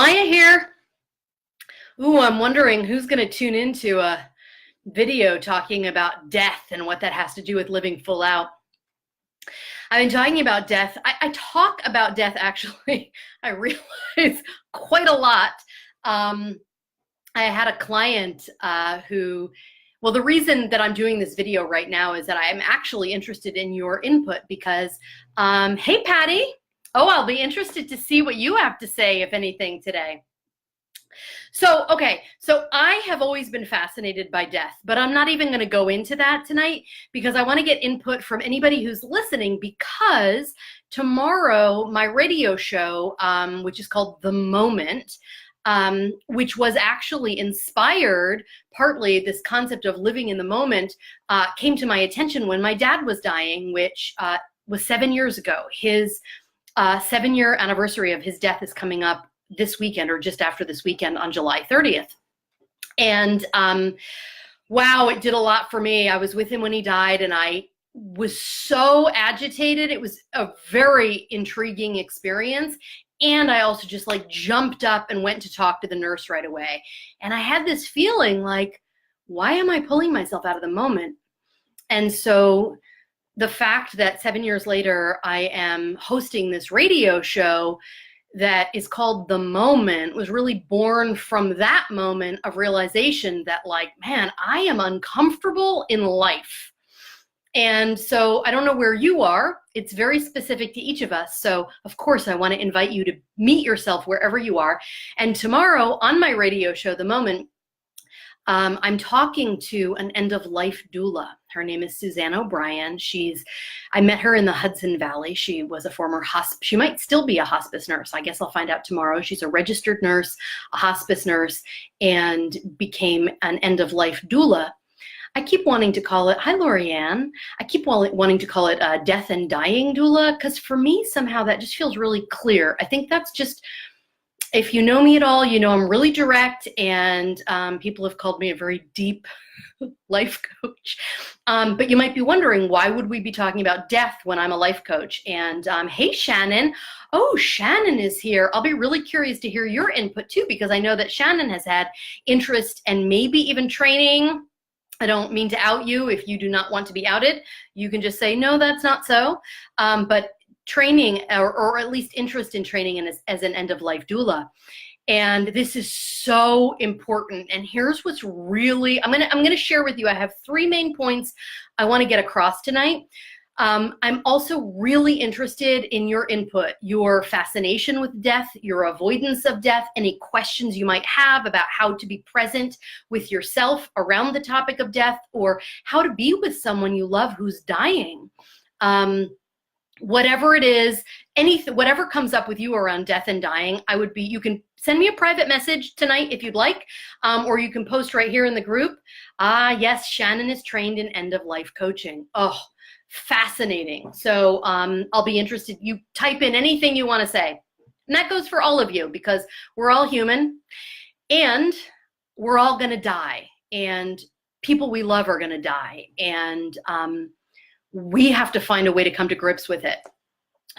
Maya here. Ooh, I'm wondering who's going to tune into a video talking about death and what that has to do with living full out. I've been talking about death. I talk about death, actually, I realize quite a lot. I had a client well, the reason that I'm doing this video right now is that I'm actually interested in your input because, hey, Patty. Oh, I'll be interested to see what you have to say, if anything, today. So I have always been fascinated by death, but I'm not even going to go into that tonight because I want to get input from anybody who's listening, because tomorrow my radio show, which is called The Moment, which was actually inspired, partly this concept of living in the moment, came to my attention when my dad was dying, which was 7 years ago. His 7-year anniversary of his death is coming up this weekend, or just after this weekend, on July 30th. And wow, it did a lot for me. I was with him when he died, and I was so agitated. It was a very intriguing experience. And I also just like jumped up and went to talk to the nurse right away. And I had this feeling like, why am I pulling myself out of the moment? And so the fact that 7 years later, I am hosting this radio show that is called The Moment was really born from that moment of realization that, like, man, I am uncomfortable in life. And so I don't know where you are. It's very specific to each of us. So of course I want to invite you to meet yourself wherever you are. And tomorrow on my radio show, The Moment, I'm talking to an end-of-life doula. Her name is Suzanne O'Brien. I met her in the Hudson Valley. She was a former she might still be a hospice nurse. I guess I'll find out tomorrow. She's a registered nurse, a hospice nurse, and became an end-of-life doula. I keep wanting to call it, hi Lorianne, I keep wanting to call it a death and dying doula, because for me, somehow that just feels really clear. I think that's just, if you know me at all, you know I'm really direct, and people have called me a very deep life coach. But you might be wondering, why would we be talking about death when I'm a life coach? And hey, Shannon. Oh, Shannon is here. I'll be really curious to hear your input too, because I know that Shannon has had interest and maybe even training. I don't mean to out you. If you do not want to be outed, you can just say, no, that's not so. But training, or at least interest in training as an end-of-life doula. And this is so important. And here's what's really, I'm gonna share with you, I have 3 main points I want to get across tonight. I'm also really interested in your input, your fascination with death, your avoidance of death, any questions you might have about how to be present with yourself around the topic of death, or how to be with someone you love who's dying. Whatever it is, whatever comes up with you around death and dying, you can send me a private message tonight if you'd like, or you can post right here in the group. Yes, Shannon is trained in end-of-life coaching. Oh, fascinating. So I'll be interested. You type in anything you want to say. And that goes for all of you, because we're all human and we're all going to die, and people we love are going to die. And we have to find a way to come to grips with it.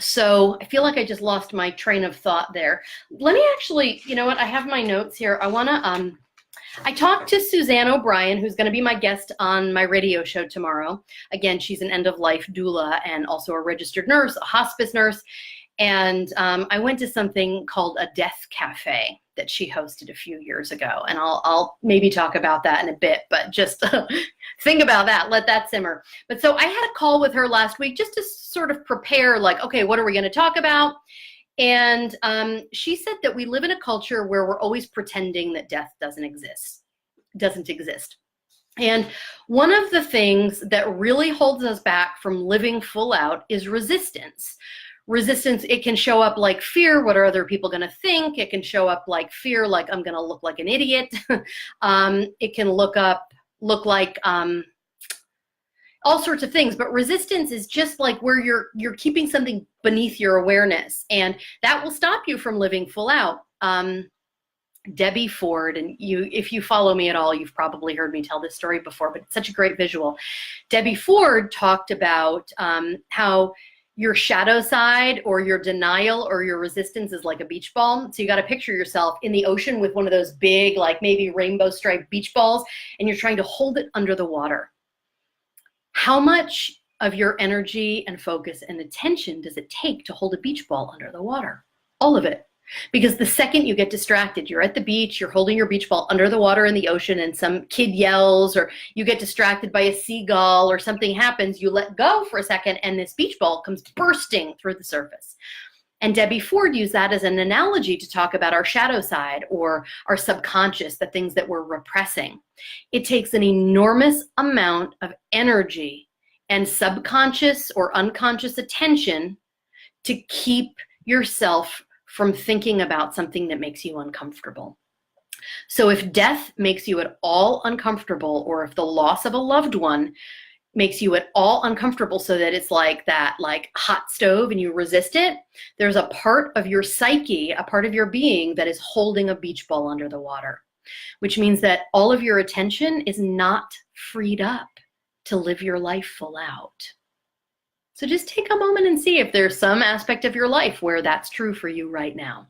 So I feel like I just lost my train of thought there. Let me actually, you know what? I have my notes here. I talked to Suzanne O'Brien, who's going to be my guest on my radio show tomorrow. Again, she's an end-of-life doula and also a registered nurse, a hospice nurse. And I went to something called a death cafe that she hosted a few years ago. And I'll maybe talk about that in a bit, but just think about that, let that simmer. But so I had a call with her last week just to sort of prepare, like, okay, what are we going to talk about? And she said that we live in a culture where we're always pretending that death doesn't exist. And one of the things that really holds us back from living full out is resistance. Resistance, it can show up like fear. What are other people going to think? It can show up like fear, like I'm going to look like an idiot. It can look like all sorts of things. But resistance is just like where you're keeping something beneath your awareness, and that will stop you from living full out. Debbie Ford, and if you follow me at all, you've probably heard me tell this story before, but it's such a great visual. Debbie Ford talked about how your shadow side or your denial or your resistance is like a beach ball. So you got to picture yourself in the ocean with one of those big, like maybe rainbow striped beach balls, and you're trying to hold it under the water. How much of your energy and focus and attention does it take to hold a beach ball under the water? All of it. Because the second you get distracted, you're at the beach, you're holding your beach ball under the water in the ocean, and some kid yells, or you get distracted by a seagull, or something happens, you let go for a second, and this beach ball comes bursting through the surface. And Debbie Ford used that as an analogy to talk about our shadow side or our subconscious, the things that we're repressing. It takes an enormous amount of energy and subconscious or unconscious attention to keep yourself from thinking about something that makes you uncomfortable. So if death makes you at all uncomfortable, or if the loss of a loved one makes you at all uncomfortable so that it's like that like hot stove and you resist it, there's a part of your psyche, a part of your being that is holding a beach ball under the water, which means that all of your attention is not freed up to live your life full out. So just take a moment and see if there's some aspect of your life where that's true for you right now.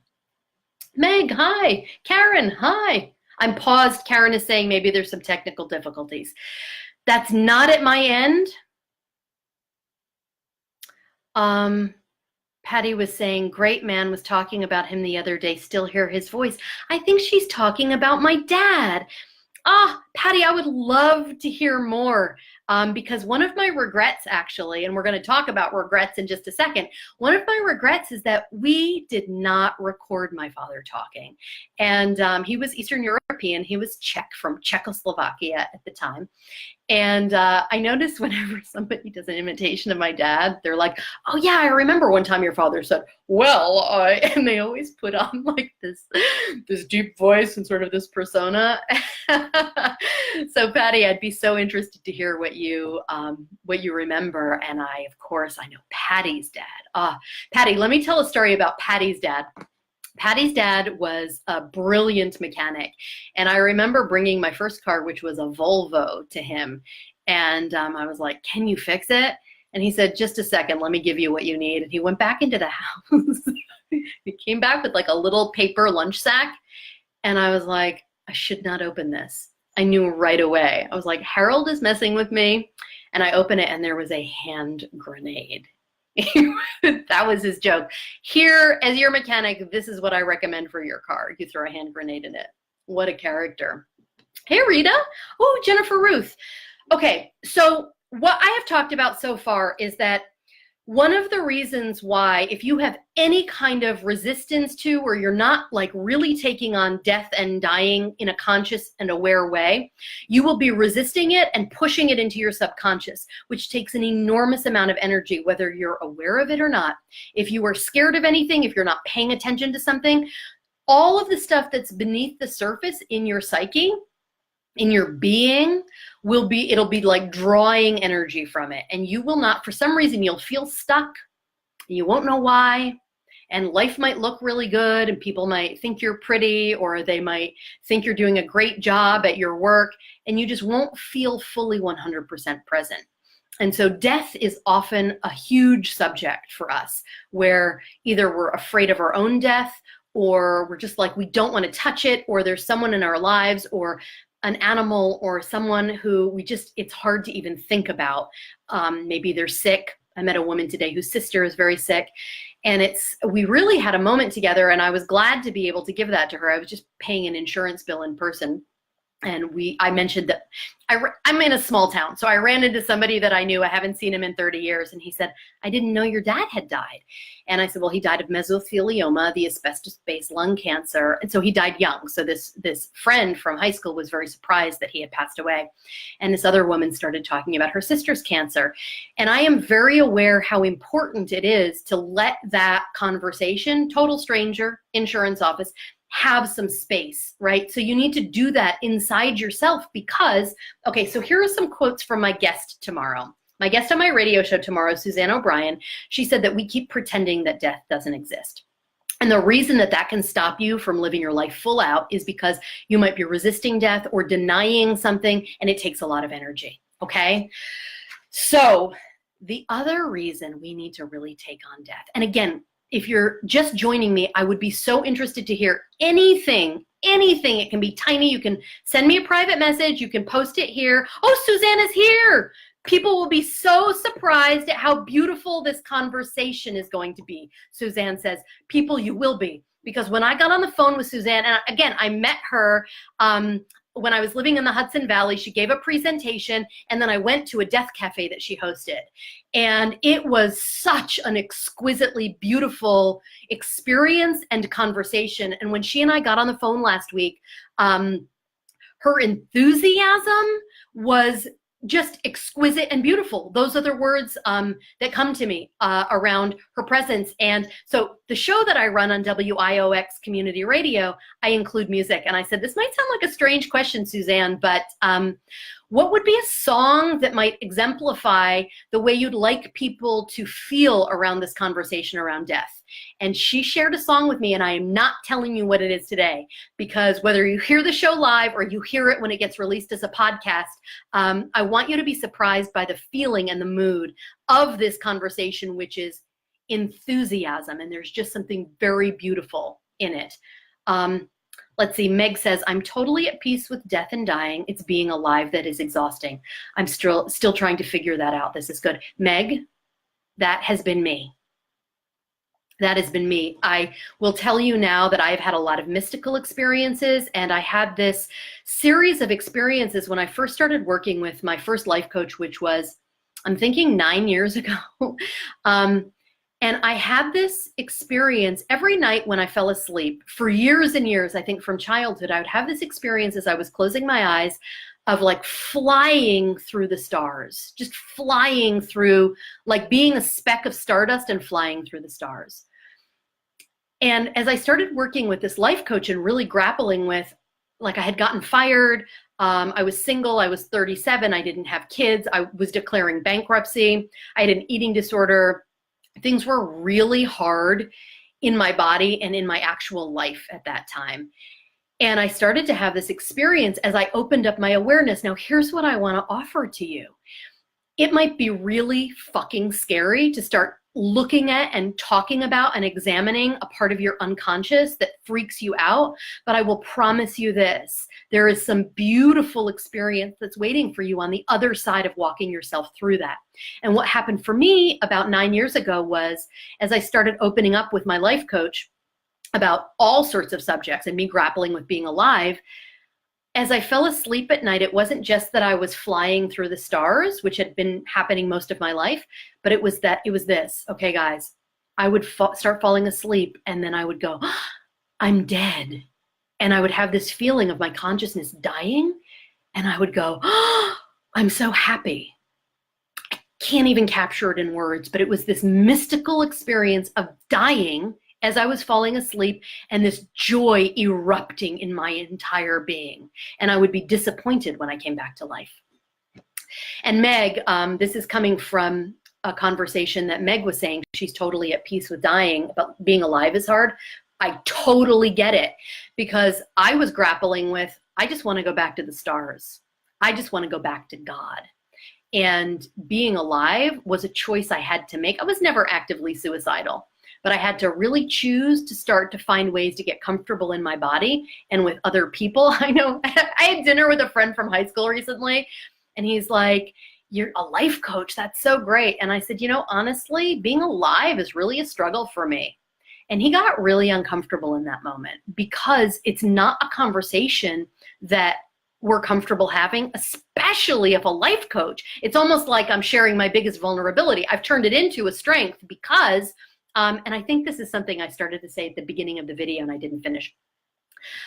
Meg, hi. Karen, hi. I'm paused. Karen is saying maybe there's some technical difficulties. That's not at my end. Patty was saying, great man, was talking about him the other day, still hear his voice. I think she's talking about my dad. Patty, I would love to hear more because one of my regrets, actually, and we're going to talk about regrets in just a second, one of my regrets is that we did not record my father talking. And he was Eastern European. He was Czech, from Czechoslovakia at the time. And I noticed whenever somebody does an imitation of my dad, they're like, oh yeah, I remember one time your father said, well, and they always put on like this deep voice and sort of this persona. So Patty, I'd be so interested to hear what you remember. And of course, I know Patty's dad. Patty, let me tell a story about Patty's dad. Patty's dad was a brilliant mechanic. And I remember bringing my first car, which was a Volvo, to him. And I was like, can you fix it? And he said, just a second, let me give you what you need. And he went back into the house. He came back with like a little paper lunch sack. And I was like, I should not open this. I knew right away. I was like, Harold is messing with me. And I opened it and there was a hand grenade. That was his joke. Here, as your mechanic, this is what I recommend for your car. You throw a hand grenade in it. What a character. Hey, Rita. Oh, Jennifer Ruth. Okay, so what I have talked about so far is that one of the reasons why, if you have any kind of resistance to, or you're not like really taking on death and dying in a conscious and aware way, you will be resisting it and pushing it into your subconscious, which takes an enormous amount of energy, whether you're aware of it or not. If you are scared of anything, if you're not paying attention to something, all of the stuff that's beneath the surface in your psyche, in your being, it'll be like drawing energy from it. And you will not, for some reason, you'll feel stuck. You won't know why. And life might look really good and people might think you're pretty, or they might think you're doing a great job at your work, and you just won't feel fully 100% present. And so death is often a huge subject for us, where either we're afraid of our own death, or we're just like, we don't want to touch it, or there's someone in our lives, or an animal, or someone who it's hard to even think about. Maybe they're sick. I met a woman today whose sister is very sick, and we really had a moment together, and I was glad to be able to give that to her. I was just paying an insurance bill in person. And I mentioned that I'm in a small town. So I ran into somebody that I knew. I haven't seen him in 30 years. And he said, I didn't know your dad had died. And I said, well, he died of mesothelioma, the asbestos-based lung cancer. And so he died young. So this friend from high school was very surprised that he had passed away. And this other woman started talking about her sister's cancer. And I am very aware how important it is to let that conversation, total stranger, insurance office, have some space, right? So you need to do that inside yourself because, okay, so here are some quotes from my guest tomorrow. My guest on my radio show tomorrow, Suzanne O'Brien, she said that we keep pretending that death doesn't exist. And the reason that can stop you from living your life full out is because you might be resisting death or denying something, and it takes a lot of energy, okay? So the other reason we need to really take on death, and again, if you're just joining me, I would be so interested to hear anything. It can be tiny. You can send me a private message. You can post it here. Oh, Suzanne is here. People will be so surprised at how beautiful this conversation is going to be. Suzanne says, people, you will be. Because when I got on the phone with Suzanne, and again, I met her when I was living in the Hudson Valley. She gave a presentation, and then I went to a death cafe that she hosted. And it was such an exquisitely beautiful experience and conversation. And when she and I got on the phone last week, her enthusiasm was just exquisite and beautiful. Those are the words that come to me around her presence. And so the show that I run on WIOX Community Radio, I include music. And I said, this might sound like a strange question, Suzanne, but what would be a song that might exemplify the way you'd like people to feel around this conversation around death? And she shared a song with me, and I am not telling you what it is today, because whether you hear the show live or you hear it when it gets released as a podcast, I want you to be surprised by the feeling and the mood of this conversation, which is enthusiasm. And there's just something very beautiful in it. Let's see, Meg says, I'm totally at peace with death and dying. It's being alive that is exhausting. I'm still trying to figure that out. This is good. Meg, that has been me. That has been me. I will tell you now that I've had a lot of mystical experiences, and I had this series of experiences when I first started working with my first life coach, which was, I'm thinking 9 years ago. And I had this experience every night when I fell asleep for years and years. I think from childhood, I would have this experience as I was closing my eyes of like flying through the stars, just flying through, like being a speck of stardust and flying through the stars. And as I started working with this life coach and really grappling with, like I had gotten fired, I was single, I was 37, I didn't have kids, I was declaring bankruptcy, I had an eating disorder. Things were really hard in my body and in my actual life at that time. And I started to have this experience as I opened up my awareness. Now, here's what I want to offer to you. It might be really fucking scary to start looking at and talking about and examining a part of your unconscious that freaks you out, but I will promise you this. There is some beautiful experience that's waiting for you on the other side of walking yourself through that. And what happened for me about 9 years ago was, as I started opening up with my life coach about all sorts of subjects and me grappling with being alive, as I fell asleep at night, it wasn't just that I was flying through the stars, which had been happening most of my life, but it was this. Okay, guys, I would start falling asleep, and then I would go, I'm dead. And I would have this feeling of my consciousness dying, and I would go, I'm so happy. I can't even capture it in words, but it was this mystical experience of dying as I was falling asleep, and this joy erupting in my entire being. And I would be disappointed when I came back to life. And Meg, this is coming from a conversation that Meg was saying. She's totally at peace with dying, but being alive is hard. I totally get it, because I was grappling with, I just want to go back to the stars. I just want to go back to God. And being alive was a choice I had to make. I was never actively suicidal, but I had to really choose to start to find ways to get comfortable in my body and with other people. I know I had dinner with a friend from high school recently, and he's like, you're a life coach. That's so great. And I said, honestly, being alive is really a struggle for me. And he got really uncomfortable in that moment, because it's not a conversation that we're comfortable having, especially if a life coach. It's almost like I'm sharing my biggest vulnerability. I've turned it into a strength because and I think this is something I started to say at the beginning of the video and I didn't finish.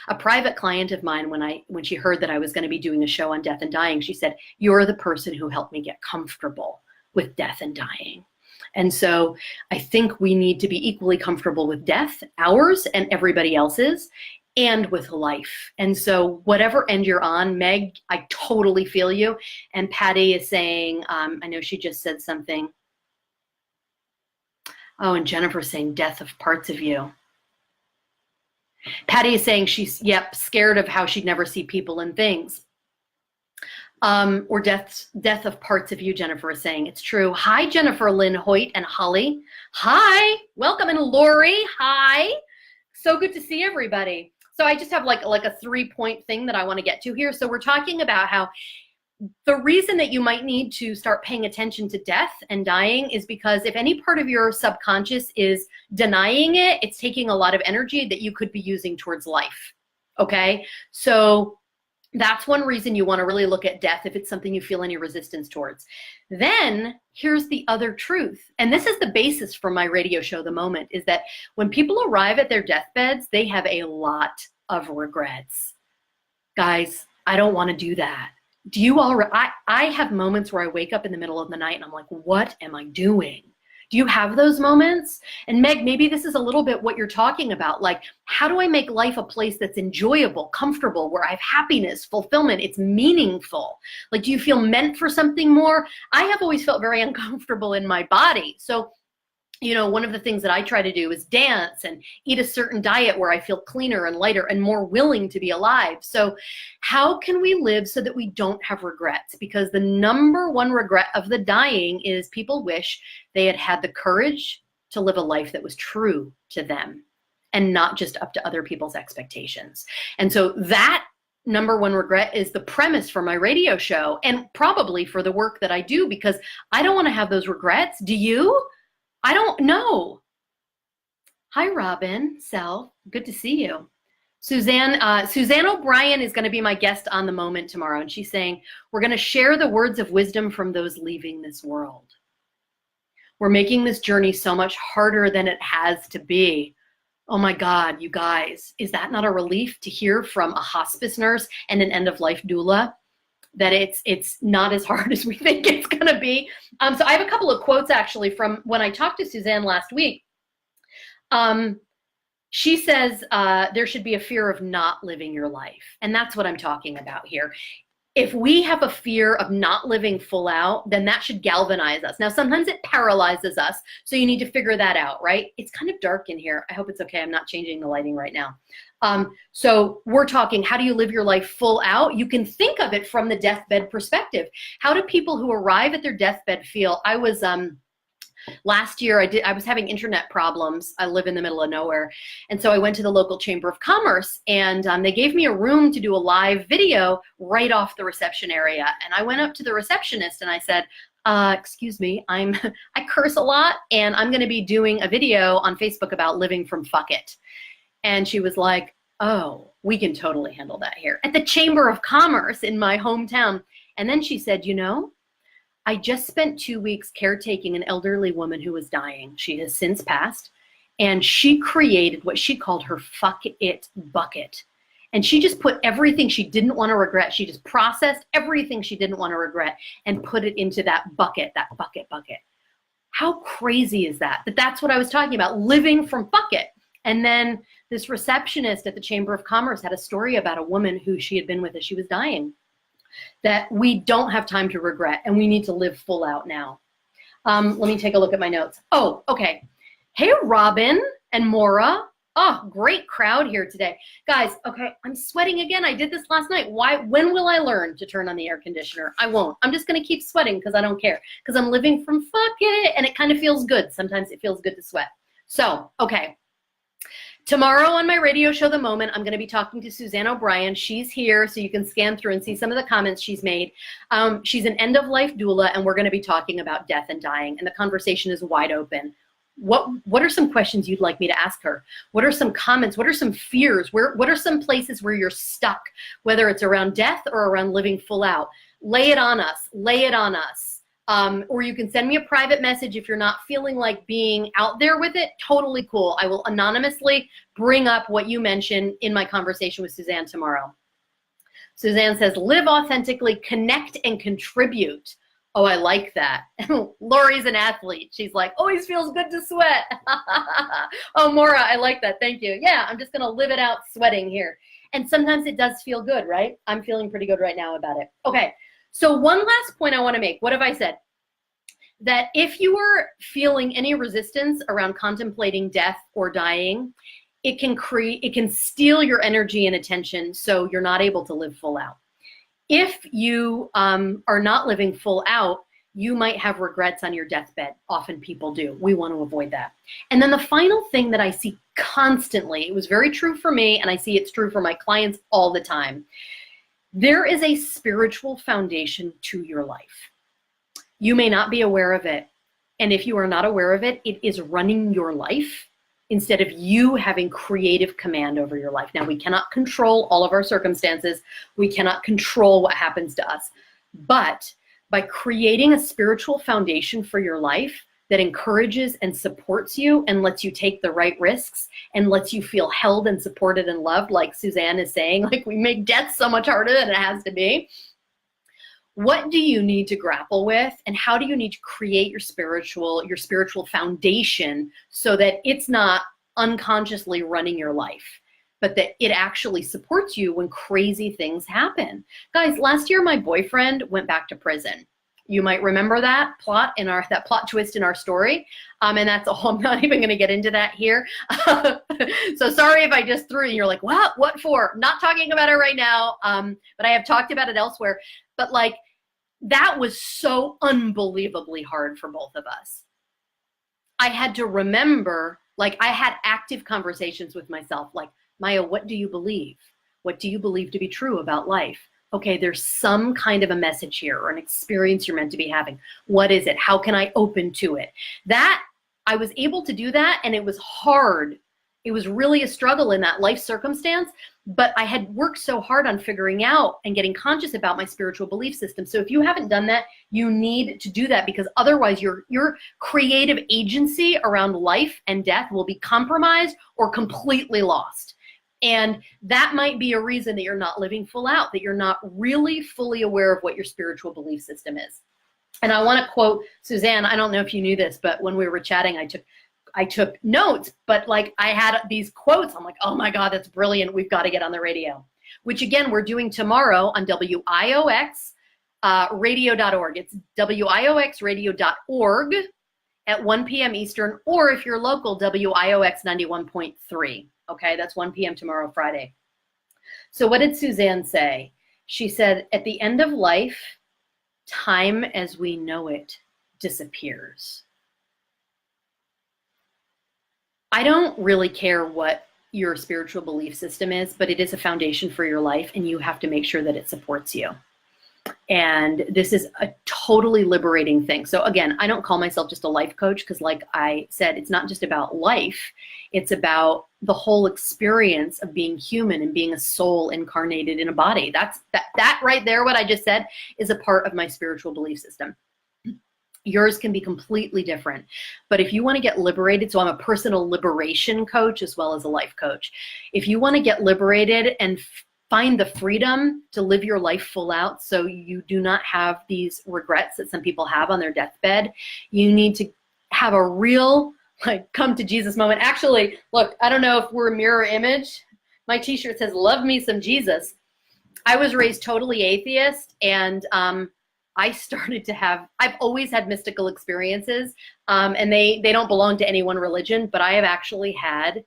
A private client of mine, when she heard that I was going to be doing a show on death and dying, she said, you're the person who helped me get comfortable with death and dying. And so I think we need to be equally comfortable with death, ours and everybody else's, and with life. And so whatever end you're on, Meg, I totally feel you. And Patty is saying, I know she just said something. Oh, and Jennifer's saying death of parts of you. Patty is saying she's, scared of how she'd never see people and things. Or death of parts of you, Jennifer is saying. It's true. Hi, Jennifer Lynn Hoyt and Holly. Hi, welcome. And Lori, hi. So good to see everybody. So I just have like a 3-point thing that I want to get to here. So we're talking about how the reason that you might need to start paying attention to death and dying is because if any part of your subconscious is denying it, it's taking a lot of energy that you could be using towards life. Okay, so that's one reason you want to really look at death if it's something you feel any resistance towards. Then here's the other truth, and this is the basis for my radio show, The Moment, is that when people arrive at their deathbeds, they have a lot of regrets. Guys, I don't want to do that. Do you all? I have moments where I wake up in the middle of the night and I'm like, what am I doing? Do you have those moments? And Meg, maybe this is a little bit what you're talking about. Like, how do I make life a place that's enjoyable, comfortable, where I have happiness, fulfillment, it's meaningful? Like, do you feel meant for something more? I have always felt very uncomfortable in my body. So, you know, one of the things that I try to do is dance and eat a certain diet where I feel cleaner and lighter and more willing to be alive. So how can we live so that we don't have regrets? Because the number one regret of the dying is people wish they had had the courage to live a life that was true to them and not just up to other people's expectations. And so that number one regret is the premise for my radio show and probably for the work that I do, because I don't want to have those regrets. Do you? I don't know. Hi, Robin, Sel. Good to see you. Suzanne O'Brien is going to be my guest on The Moment tomorrow, and she's saying, we're going to share the words of wisdom from those leaving this world. We're making this journey so much harder than it has to be. Oh my God, you guys, is that not a relief to hear from a hospice nurse and an end-of-life doula? That it's not as hard as we think it's gonna be. So I have a couple of quotes actually from when I talked to Suzanne last week. She says there should be a fear of not living your life. And that's what I'm talking about here. If we have a fear of not living full out, then that should galvanize us. Now, sometimes it paralyzes us, so you need to figure that out, right? It's kind of dark in here. I hope it's okay. I'm not changing the lighting right now. So we're talking, how do you live your life full out? You can think of it from the deathbed perspective. How do people who arrive at their deathbed feel? I was, last year I was having internet problems. I live in the middle of nowhere. And so I went to the local Chamber of Commerce, and they gave me a room to do a live video right off the reception area. And I went up to the receptionist and I said, excuse me, I curse a lot, and I'm going to be doing a video on Facebook about living from fuck it. And she was like, oh, we can totally handle that here at the Chamber of Commerce in my hometown. And then she said, you know, I just spent 2 weeks caretaking an elderly woman who was dying. She has since passed, and she created what she called her fuck it bucket. And she just put everything she didn't want to regret. She just processed everything she didn't want to regret and put it into that bucket. How crazy is that? That's what I was talking about, living from fuck it. And then this receptionist at the Chamber of Commerce had a story about a woman who she had been with as she was dying, that we don't have time to regret and we need to live full out now. Let me take a look at my notes. Oh, okay. Hey, Robin and Maura. Oh, great crowd here today. Guys, okay, I'm sweating again. I did this last night. When will I learn to turn on the air conditioner? I won't. I'm just going to keep sweating because I don't care, because I'm living from fuck it, and it kind of feels good. Sometimes it feels good to sweat. So, okay. Tomorrow on my radio show, The Moment, I'm going to be talking to Suzanne O'Brien. She's here, so you can scan through and see some of the comments she's made. She's an end-of-life doula, and we're going to be talking about death and dying, and the conversation is wide open. What are some questions you'd like me to ask her? What are some comments? What are some fears? What are some places where you're stuck, whether it's around death or around living full out? Lay it on us. Lay it on us. Or you can send me a private message if you're not feeling like being out there with it. Totally cool. I will anonymously bring up what you mentioned in my conversation with Suzanne tomorrow. Suzanne says, live authentically, connect and contribute. Oh, I like that. Lori's an athlete. She's like, always feels good to sweat. Oh, Maura, I like that. Thank you. Yeah, I'm just going to live it out sweating here. And sometimes it does feel good, right? I'm feeling pretty good right now about it. Okay. So one last point I want to make. What have I said? That if you are feeling any resistance around contemplating death or dying, it can steal your energy and attention, so you're not able to live full out. If you are not living full out, you might have regrets on your deathbed. Often people do. We want to avoid that. And then the final thing that I see constantly, it was very true for me, and I see it's true for my clients all the time. There is a spiritual foundation to your life. You may not be aware of it. And if you are not aware of it, it is running your life instead of you having creative command over your life. Now, we cannot control all of our circumstances. We cannot control what happens to us. But by creating a spiritual foundation for your life that encourages and supports you and lets you take the right risks and lets you feel held and supported and loved, like Suzanne is saying, like we make death so much harder than it has to be. What do you need to grapple with, and how do you need to create your spiritual foundation so that it's not unconsciously running your life, but that it actually supports you when crazy things happen? Guys, last year my boyfriend went back to prison. You might remember that plot twist in our story. And that's all. I'm not even going to get into that here. So sorry if I just threw it and you're like, what for? Not talking about it right now. But I have talked about it elsewhere. But like, that was so unbelievably hard for both of us. I had to remember, like I had active conversations with myself, like, Maya, what do you believe? What do you believe to be true about life? Okay, there's some kind of a message here or an experience you're meant to be having. What is it? How can I open to it? That, I was able to do that, and it was hard. It was really a struggle in that life circumstance, but I had worked so hard on figuring out and getting conscious about my spiritual belief system. So if you haven't done that, you need to do that, because otherwise your creative agency around life and death will be compromised or completely lost. And that might be a reason that you're not living full out, that you're not really fully aware of what your spiritual belief system is. And I want to quote Suzanne. I don't know if you knew this, but when we were chatting, I took notes, but like I had these quotes. I'm like, oh my God, that's brilliant. We've got to get on the radio, which again, we're doing tomorrow on WIOX radio.org. It's WIOXradio.org at 1 p.m. Eastern, or if you're local, WIOX 91.3. Okay, that's 1 p.m. tomorrow, Friday. So what did Suzanne say? She said, at the end of life, time as we know it disappears. I don't really care what your spiritual belief system is, but it is a foundation for your life, and you have to make sure that it supports you. And this is a totally liberating thing. So again, I don't call myself just a life coach, because like I said, it's not just about life. It's about the whole experience of being human and being a soul incarnated in a body. That right there, what I just said, is a part of my spiritual belief system. Yours can be completely different. But if you want to get liberated, so I'm a personal liberation coach as well as a life coach. If you want to get liberated and find the freedom to live your life full out so you do not have these regrets that some people have on their deathbed, you need to have a real like come to Jesus moment. Actually, look, I don't know if we're a mirror image. My t-shirt says, love me some Jesus. I was raised totally atheist, and I started to I've always had mystical experiences, and they don't belong to any one religion, but I have actually had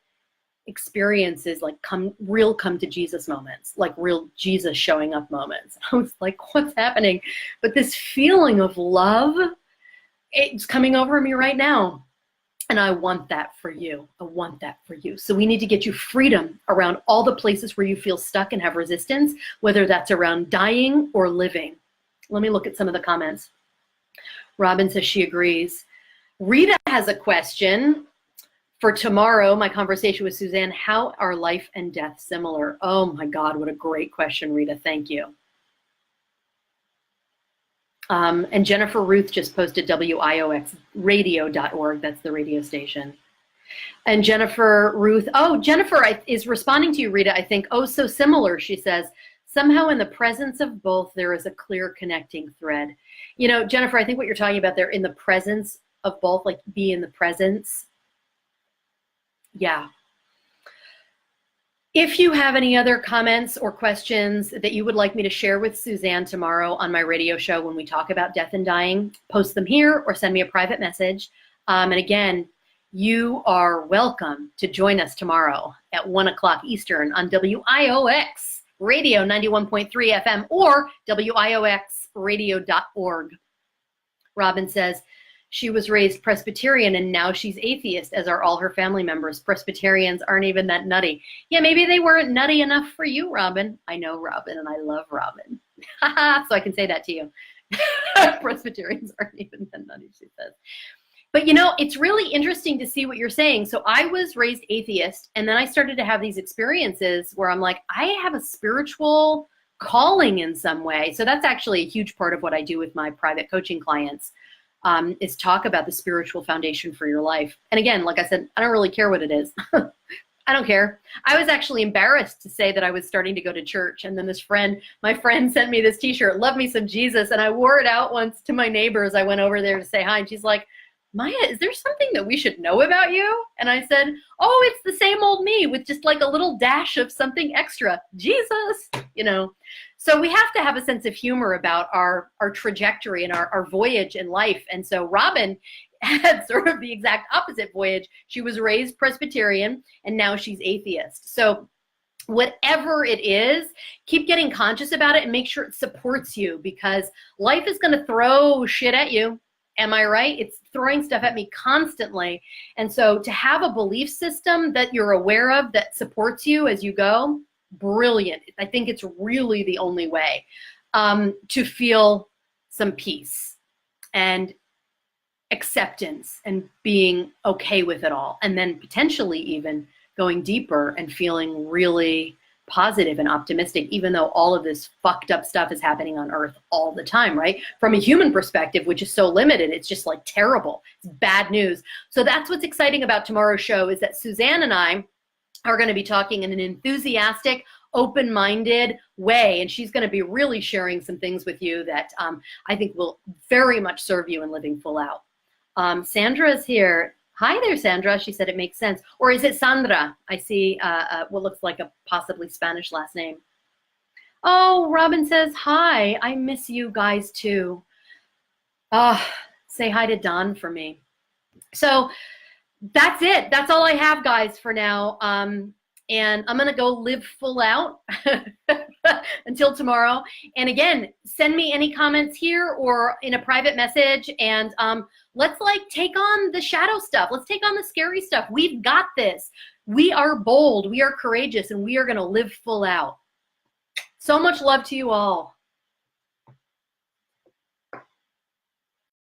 experiences like come to Jesus moments, like real Jesus showing up moments. I was like, what's happening? But this feeling of love, it's coming over me right now. And I want that for you. I want that for you. So we need to get you freedom around all the places where you feel stuck and have resistance, whether that's around dying or living. Let me look at some of the comments. Robin says she agrees. Rita has a question for tomorrow, my conversation with Suzanne. How are life and death similar? Oh my God, what a great question, Rita. Thank you. And Jennifer Ruth just posted WIOXradio.org. That's the radio station. And Jennifer Ruth, Jennifer is responding to you, Rita, I think. Oh, so similar, she says. Somehow in the presence of both, there is a clear connecting thread. You know, Jennifer, I think what you're talking about there, in the presence of both, like be in the presence. Yeah. If you have any other comments or questions that you would like me to share with Suzanne tomorrow on my radio show when we talk about death and dying, post them here or send me a private message. And again, you are welcome to join us tomorrow at 1 o'clock Eastern on WIOX Radio 91.3 FM or WIOXradio.org. Robin says, she was raised Presbyterian and now she's atheist, as are all her family members. Presbyterians aren't even that nutty. Yeah, maybe they weren't nutty enough for you, Robin. I know Robin and I love Robin. So I can say that to you. Presbyterians aren't even that nutty, she says. But you know, it's really interesting to see what you're saying. So I was raised atheist, and then I started to have these experiences where I'm like, I have a spiritual calling in some way. So that's actually a huge part of what I do with my private coaching clients. Is talk about the spiritual foundation for your life. And again, like I said, I don't really care what it is. I don't care. I was actually embarrassed to say that I was starting to go to church. And then my friend sent me this t-shirt, Love Me Some Jesus. And I wore it out once to my neighbors. I went over there to say hi. And she's like, Maya, is there something that we should know about you? And I said, oh, it's the same old me with just like a little dash of something extra. Jesus, you know. So we have to have a sense of humor about our trajectory and our voyage in life. And so Robin had sort of the exact opposite voyage. She was raised Presbyterian and now she's atheist. So whatever it is, keep getting conscious about it and make sure it supports you, because life is going to throw shit at you. Am I right? It's throwing stuff at me constantly. And so to have a belief system that you're aware of that supports you as you go, brilliant. I think it's really the only way to feel some peace and acceptance and being okay with it all. And then potentially even going deeper and feeling really positive and optimistic, even though all of this fucked up stuff is happening on Earth all the time, right? From a human perspective, which is so limited, it's just like terrible. It's bad news. So that's what's exciting about tomorrow's show, is that Suzanne and I are going to be talking in an enthusiastic, open-minded way, and she's going to be really sharing some things with you that I think will very much serve you in living full out. Sandra's here. Hi there, Sandra. She said it makes sense. Or is it Sandra? I see what looks like a possibly Spanish last name. Oh, Robin says, hi. I miss you guys too. Say hi to Don for me. So that's it. That's all I have, guys, for now. And I'm going to go live full out until tomorrow. And again, send me any comments here or in a private message. And let's like take on the shadow stuff. Let's take on the scary stuff. We've got this. We are bold. We are courageous. And we are going to live full out. So much love to you all.